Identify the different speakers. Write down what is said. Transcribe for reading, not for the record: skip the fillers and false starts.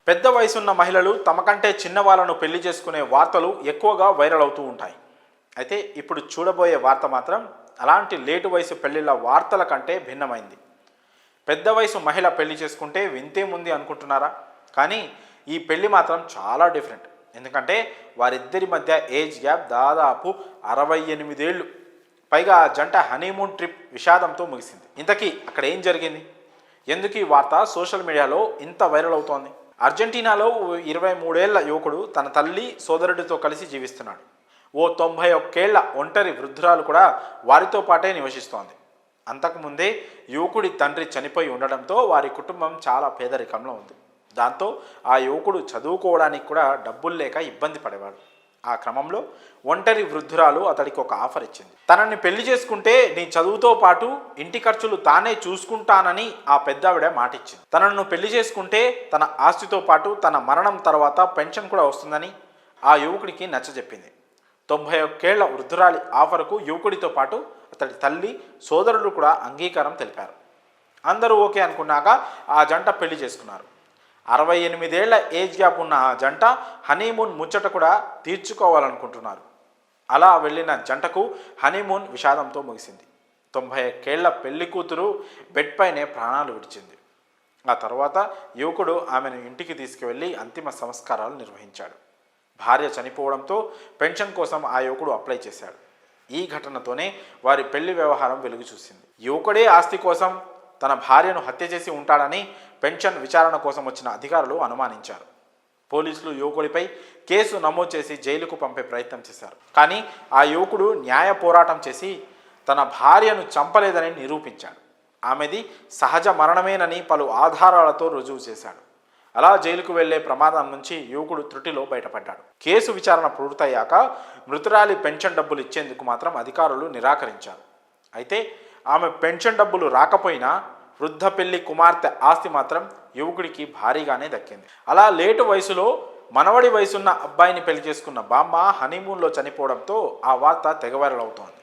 Speaker 1: పెద్ద వయసున్న మహిళలు తమ కంటే చిన్న వాళ్ళను పెళ్లి చేసుకునే వార్తలు ఎక్కువగా వైరల్ అవుతూ ఉంటాయి. అయితే ఇప్పుడు చూడబోయే వార్త మాత్రం అలాంటి లేటు వయసు పెళ్లిళ్ళ వార్తల కంటే భిన్నమైంది. పెద్ద వయసు మహిళ పెళ్లి చేసుకుంటే వింతేముంది అనుకుంటున్నారా? కానీ ఈ పెళ్లి మాత్రం చాలా డిఫరెంట్. ఎందుకంటే వారిద్దరి మధ్య ఏజ్ గ్యాప్ దాదాపు 68 ఏళ్ళు. పైగా ఆ జంట హనీమూన్ ట్రిప్ విషాదంతో ముగిసింది. ఇంతకీ అక్కడ ఏం జరిగింది? ఎందుకు ఈ వార్త సోషల్ మీడియాలో ఇంత వైరల్ అవుతోంది? అర్జెంటీనాలో 23 ఏళ్ల యువకుడు తన తల్లి సోదరుడితో కలిసి జీవిస్తున్నాడు. ఓ 91 ఏళ్ల ఒంటరి వృద్ధురాలు కూడా వారితో పాటే నివసిస్తోంది. అంతకుముందే యువకుడి తండ్రి చనిపోయి ఉండడంతో వారి కుటుంబం చాలా పేదరికంలో ఉంది. దాంతో ఆ యువకుడు చదువుకోవడానికి కూడా డబ్బులు లేక ఇబ్బంది పడేవాడు. ఆ క్రమంలో ఒంటరి వృద్ధురాలు అతడికి ఒక ఆఫర్ ఇచ్చింది. తనని పెళ్లి చేసుకుంటే నీ చదువుతో పాటు ఇంటి ఖర్చులు తానే చూసుకుంటానని ఆ పెద్దావిడ మాటిచ్చింది. తనను పెళ్లి చేసుకుంటే తన ఆస్తితో పాటు తన మరణం తర్వాత పెన్షన్ కూడా వస్తుందని ఆ యువకుడికి నచ్చజెప్పింది. 91 ఏళ్ల వృద్ధురాలి ఆఫర్కు యువకుడితో పాటు అతడి తల్లి సోదరులు కూడా అంగీకారం తెలిపారు. అందరూ ఓకే అనుకున్నాక ఆ జంట పెళ్లి చేసుకున్నారు. 68 ఏళ్ల ఏజ్ గ్యాప్ ఉన్న ఆ జంట హనీమూన్ ముచ్చట కూడా తీర్చుకోవాలనుకుంటున్నారు. అలా వెళ్ళిన జంటకు హనీమూన్ విషాదంతో ముగిసింది. 91 ఏళ్ల పెళ్లి కూతురు బెడ్ పైనే ప్రాణాలు విడిచింది. ఆ తర్వాత యువకుడు ఆమెను ఇంటికి తీసుకువెళ్ళి అంతిమ సంస్కారాలు నిర్వహించాడు. భార్య చనిపోవడంతో పెన్షన్ కోసం ఆ యువకుడు అప్లై చేశాడు. ఈ ఘటనతోనే వారి పెళ్లి వ్యవహారం వెలుగు చూసింది. యువకుడే ఆస్తి కోసం తన భార్యను హత్య చేసి ఉంటాడని పెన్షన్ విచారణ కోసం వచ్చిన అధికారులు అనుమానించారు. పోలీసులు యువకుడిపై కేసు నమోదు చేసి జైలుకు పంపే ప్రయత్నం చేశారు. కానీ ఆ యువకుడు న్యాయ పోరాటం చేసి తన భార్యను చంపలేదని నిరూపించాడు. ఆమెది సహజ మరణమేనని పలు ఆధారాలతో రుజువు చేశాడు. అలా జైలుకు వెళ్లే ప్రమాదం నుంచి యువకుడు త్రుటిలో బయటపడ్డాడు. కేసు విచారణ పూర్తయ్యాక మృతురాలి పెన్షన్ డబ్బులు ఇచ్చేందుకు మాత్రం అధికారులు నిరాకరించారు. అయితే ఆమె పెన్షన్ డబ్బులు రాకపోయినా వృద్ధ పెళ్లి కుమార్తె ఆస్తి మాత్రం యువకుడికి భారీగానే దక్కింది. అలా లేటు వయసులో మనవడి వయసున్న అబ్బాయిని పెళ్లి చేసుకున్న బామ్మ హనీమూన్లో చనిపోవడంతో ఆ వార్త తెగ వైరల్ అవుతోంది.